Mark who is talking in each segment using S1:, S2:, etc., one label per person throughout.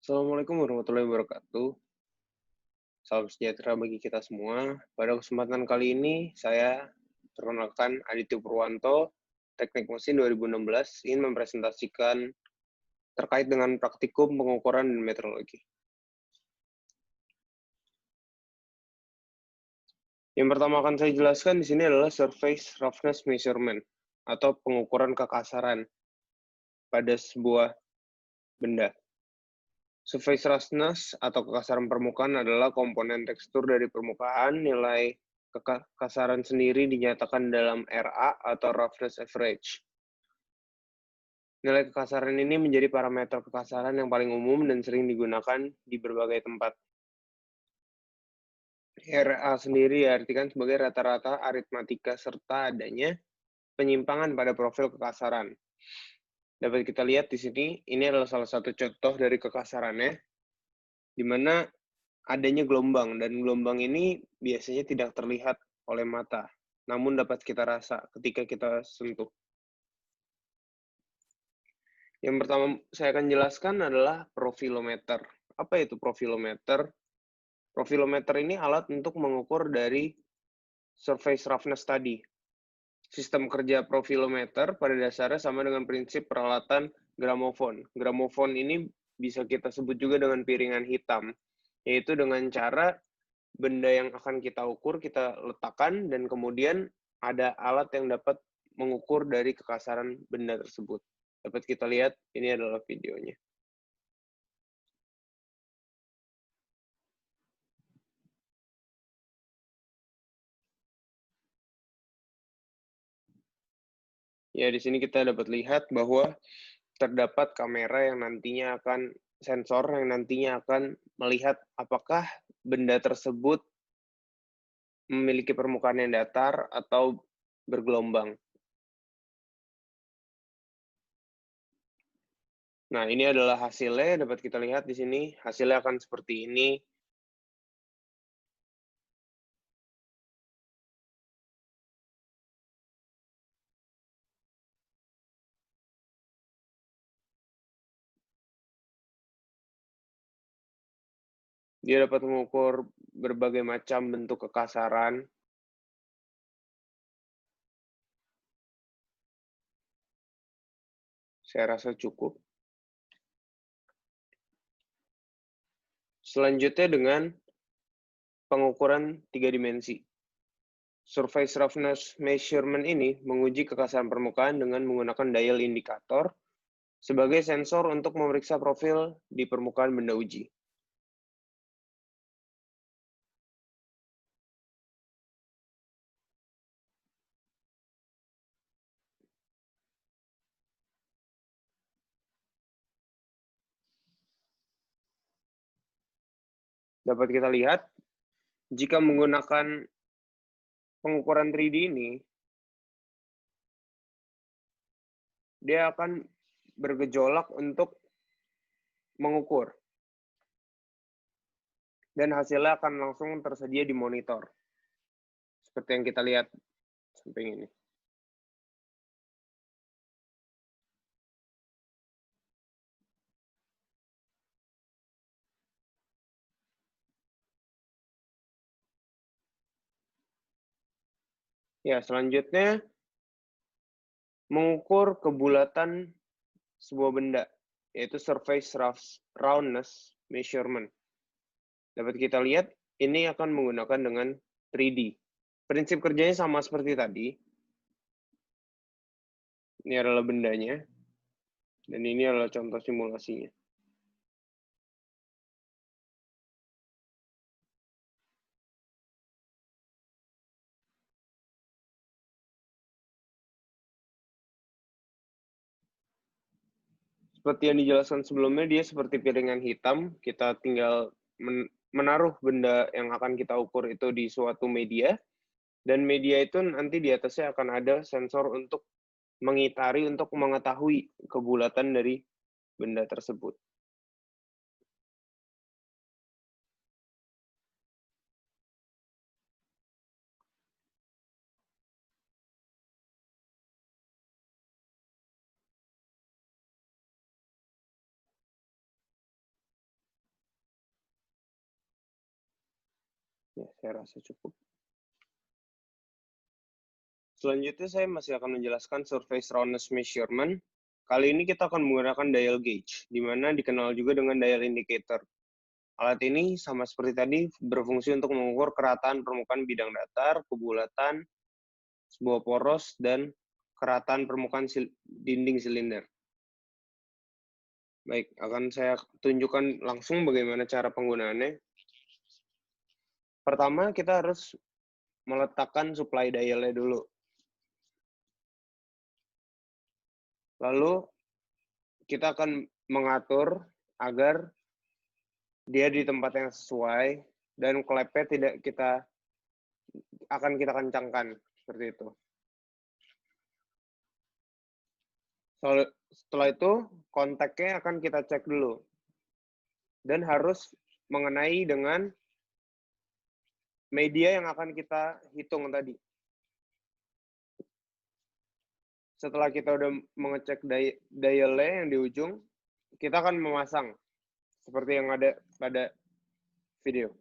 S1: Assalamualaikum warahmatullahi wabarakatuh. Salam sejahtera bagi kita semua. Pada kesempatan kali ini, saya perkenalkan Aditya Purwanto, Teknik Mesin 2016, ingin mempresentasikan terkait dengan praktikum pengukuran dan metrologi. Yang pertama akan saya jelaskan di sini adalah surface roughness measurement atau pengukuran kekasaran pada sebuah benda. Surface roughness atau kekasaran permukaan adalah komponen tekstur dari permukaan. Nilai kekasaran sendiri dinyatakan dalam RA atau roughness average. Nilai kekasaran ini menjadi parameter kekasaran yang paling umum dan sering digunakan di berbagai tempat. RA sendiri diartikan sebagai rata-rata aritmatika serta adanya penyimpangan pada profil kekasaran. Dapat kita lihat di sini, ini adalah salah satu contoh dari kekasarannya, di mana adanya gelombang, dan gelombang ini biasanya tidak terlihat oleh mata, namun dapat kita rasa ketika kita sentuh. Yang pertama saya akan jelaskan adalah profilometer. Apa itu profilometer? Profilometer ini alat untuk mengukur dari surface roughness tadi. Sistem kerja profilometer pada dasarnya sama dengan prinsip peralatan gramofon. Gramofon ini bisa kita sebut juga dengan piringan hitam, yaitu dengan cara benda yang akan kita ukur kita letakkan dan kemudian ada alat yang dapat mengukur dari kekasaran benda tersebut. Dapat kita lihat, ini adalah videonya. Ya, di sini kita dapat lihat bahwa terdapat kamera yang nantinya akan sensor yang nantinya akan melihat apakah benda tersebut memiliki permukaan yang datar atau bergelombang. Nah, ini adalah hasilnya, dapat kita lihat di sini. Hasilnya akan seperti ini. Dia dapat mengukur berbagai macam bentuk kekasaran. Saya rasa cukup. Selanjutnya dengan pengukuran 3 dimensi. Surface roughness measurement ini menguji kekasaran permukaan dengan menggunakan dial indikator sebagai sensor untuk memeriksa profil di permukaan benda uji. Dapat kita lihat, jika menggunakan pengukuran 3D ini, dia akan bergejolak untuk mengukur. Dan hasilnya akan langsung tersedia di monitor. Seperti yang kita lihat samping ini. Ya, selanjutnya mengukur kebulatan sebuah benda, yaitu surface roundness measurement. Dapat kita lihat, ini akan menggunakan dengan 3D. Prinsip kerjanya sama seperti tadi. Ini adalah bendanya, dan ini adalah contoh simulasinya. Seperti yang dijelaskan sebelumnya, dia seperti piringan hitam. Kita tinggal menaruh benda yang akan kita ukur itu di suatu media, dan media itu nanti di atasnya akan ada sensor untuk mengitari untuk mengetahui kebulatan dari benda tersebut. Ya, saya rasa cukup. Selanjutnya saya masih akan menjelaskan surface roughness measurement. Kali ini kita akan menggunakan dial gauge, di mana dikenal juga dengan dial indicator. Alat ini sama seperti tadi berfungsi untuk mengukur kerataan permukaan bidang datar, kebulatan, sebuah poros, dan kerataan permukaan dinding silinder. Baik, akan saya tunjukkan langsung bagaimana cara penggunaannya. Pertama, kita harus meletakkan supply dial-nya dulu. Lalu, kita akan mengatur agar dia di tempat yang sesuai dan klepnya tidak kita kencangkan, seperti itu. Setelah itu, kontaknya akan kita cek dulu. Dan harus mengenai dengan media yang akan kita hitung tadi. Setelah kita udah mengecek dial-nya yang di ujung, kita akan memasang seperti yang ada pada video.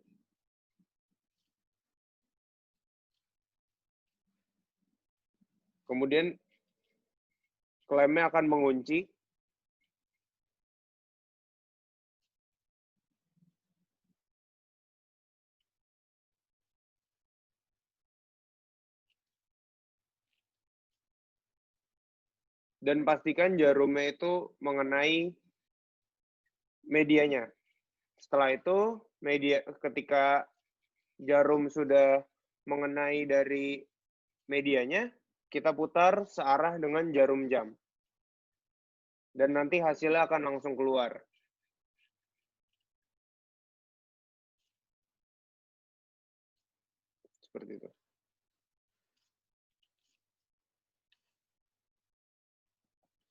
S1: Kemudian klemnya akan mengunci. Dan pastikan jarumnya itu mengenai medianya. Setelah itu, ketika jarum sudah mengenai dari medianya, kita putar searah dengan jarum jam. Dan nanti hasilnya akan langsung keluar. Seperti itu.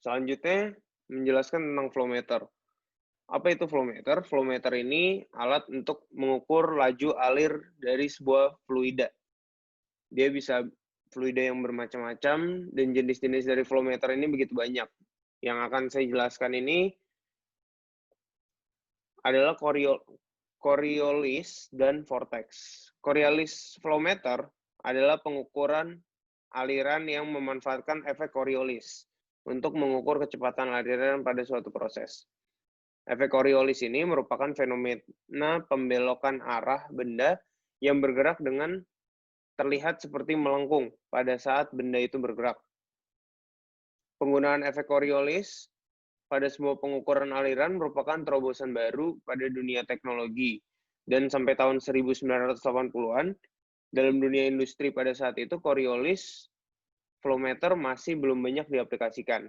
S1: Selanjutnya, menjelaskan tentang flow meter. Apa itu flow meter? Flow meter ini alat untuk mengukur laju alir dari sebuah fluida. Dia bisa fluida yang bermacam-macam, dan jenis-jenis dari flow meter ini begitu banyak. Yang akan saya jelaskan ini adalah Coriolis dan vortex. Coriolis flow meter adalah pengukuran aliran yang memanfaatkan efek Coriolis untuk mengukur kecepatan aliran pada suatu proses. Efek Coriolis ini merupakan fenomena pembelokan arah benda yang bergerak dengan terlihat seperti melengkung pada saat benda itu bergerak. Penggunaan efek Coriolis pada sebuah pengukuran aliran merupakan terobosan baru pada dunia teknologi. Dan sampai tahun 1980-an, dalam dunia industri pada saat itu, Coriolis flow meter masih belum banyak diaplikasikan.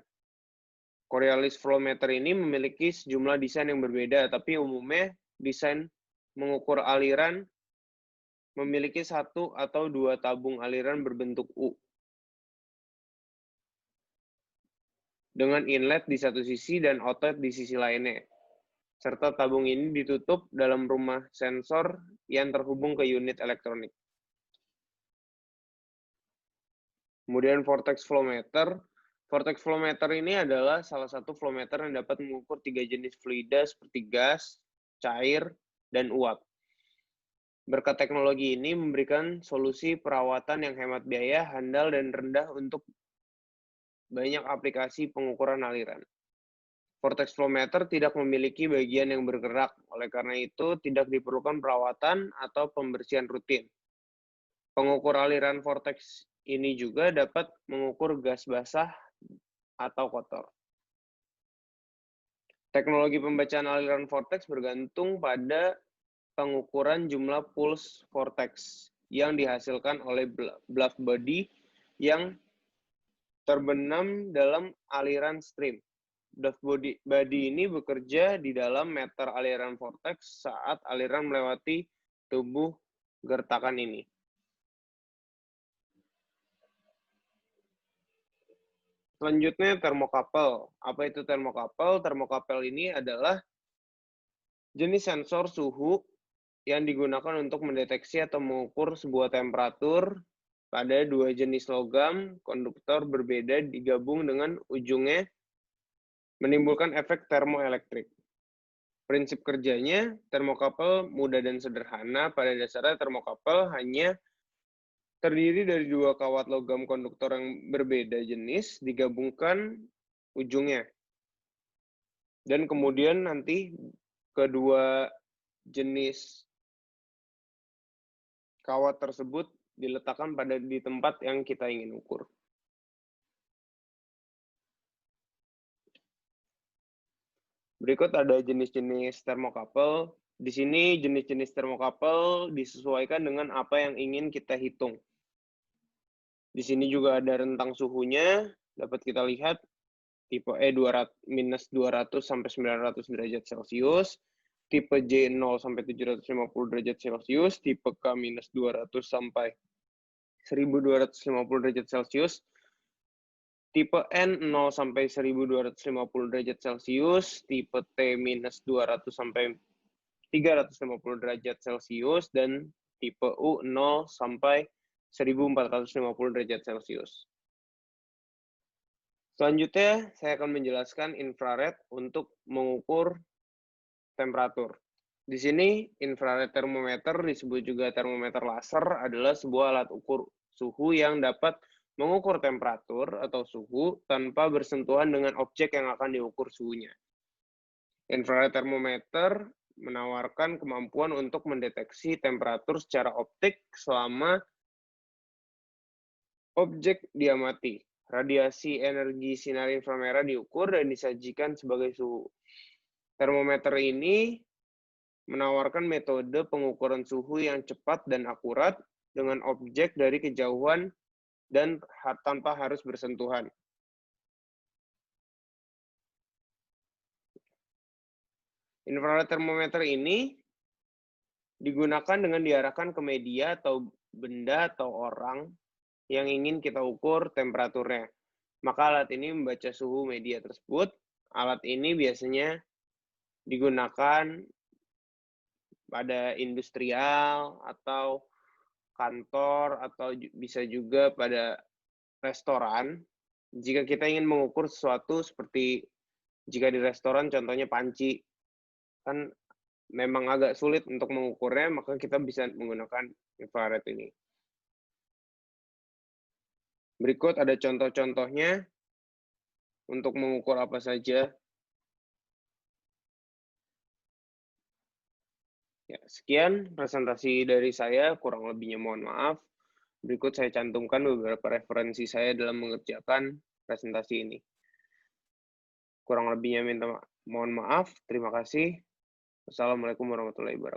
S1: Coriolis flow meter ini memiliki sejumlah desain yang berbeda, tapi umumnya desain mengukur aliran memiliki satu atau dua tabung aliran berbentuk U. Dengan inlet di satu sisi dan outlet di sisi lainnya. Serta tabung ini ditutup dalam rumah sensor yang terhubung ke unit elektronik. Kemudian vortex flow meter. Vortex flow meter ini adalah salah satu flow meter yang dapat mengukur 3 jenis fluida seperti gas, cair, dan uap. Berkat teknologi ini memberikan solusi perawatan yang hemat biaya, handal, dan rendah untuk banyak aplikasi pengukuran aliran. Vortex flow meter tidak memiliki bagian yang bergerak, oleh karena itu tidak diperlukan perawatan atau pembersihan rutin. Pengukur aliran vortex ini juga dapat mengukur gas basah atau kotor. Teknologi pembacaan aliran vortex bergantung pada pengukuran jumlah pulse vortex yang dihasilkan oleh black body yang terbenam dalam aliran stream. Black body ini bekerja di dalam meter aliran vortex saat aliran melewati tubuh gertakan ini. Selanjutnya termokapel. Apa itu termokapel? Termokapel ini adalah jenis sensor suhu yang digunakan untuk mendeteksi atau mengukur sebuah temperatur pada dua jenis logam konduktor berbeda digabung dengan ujungnya menimbulkan efek termoelektrik. Prinsip kerjanya, termokapel mudah dan sederhana. Pada dasarnya termokapel hanya terdiri dari dua kawat logam konduktor yang berbeda jenis digabungkan ujungnya. Dan kemudian nanti kedua jenis kawat tersebut diletakkan di tempat yang kita ingin ukur. Berikut ada jenis-jenis termokapel. Di sini jenis-jenis termokapel disesuaikan dengan apa yang ingin kita hitung. Di sini juga ada rentang suhunya, dapat kita lihat tipe E minus 200 sampai 900 derajat Celcius, tipe J 0 sampai 750 derajat Celcius, tipe K minus 200 sampai 1250 derajat Celcius, tipe N 0 sampai 1250 derajat Celcius, tipe T minus 200 sampai 350 derajat Celcius, dan tipe U 0 sampai 1450 derajat Celcius. Selanjutnya, saya akan menjelaskan infrared untuk mengukur temperatur. Di sini, infrared thermometer, disebut juga termometer laser, adalah sebuah alat ukur suhu yang dapat mengukur temperatur atau suhu tanpa bersentuhan dengan objek yang akan diukur suhunya. Infrared thermometer menawarkan kemampuan untuk mendeteksi temperatur secara optik selama objek diamati. Radiasi energi sinar inframerah diukur dan disajikan sebagai suhu. Termometer ini menawarkan metode pengukuran suhu yang cepat dan akurat dengan objek dari kejauhan dan tanpa harus bersentuhan. Infrared thermometer ini digunakan dengan diarahkan ke media atau benda atau orang yang ingin kita ukur temperaturnya. Maka alat ini membaca suhu media tersebut. Alat ini biasanya digunakan pada industrial atau kantor atau bisa juga pada restoran. Jika kita ingin mengukur sesuatu seperti jika di restoran contohnya panci, kan memang agak sulit untuk mengukurnya, maka kita bisa menggunakan infrared ini. Berikut ada contoh-contohnya untuk mengukur apa saja. Ya, sekian presentasi dari saya, kurang lebihnya mohon maaf. Berikut saya cantumkan beberapa referensi saya dalam mengerjakan presentasi ini. Kurang lebihnya mohon maaf. Terima kasih. Wassalamualaikum warahmatullahi wabarakatuh.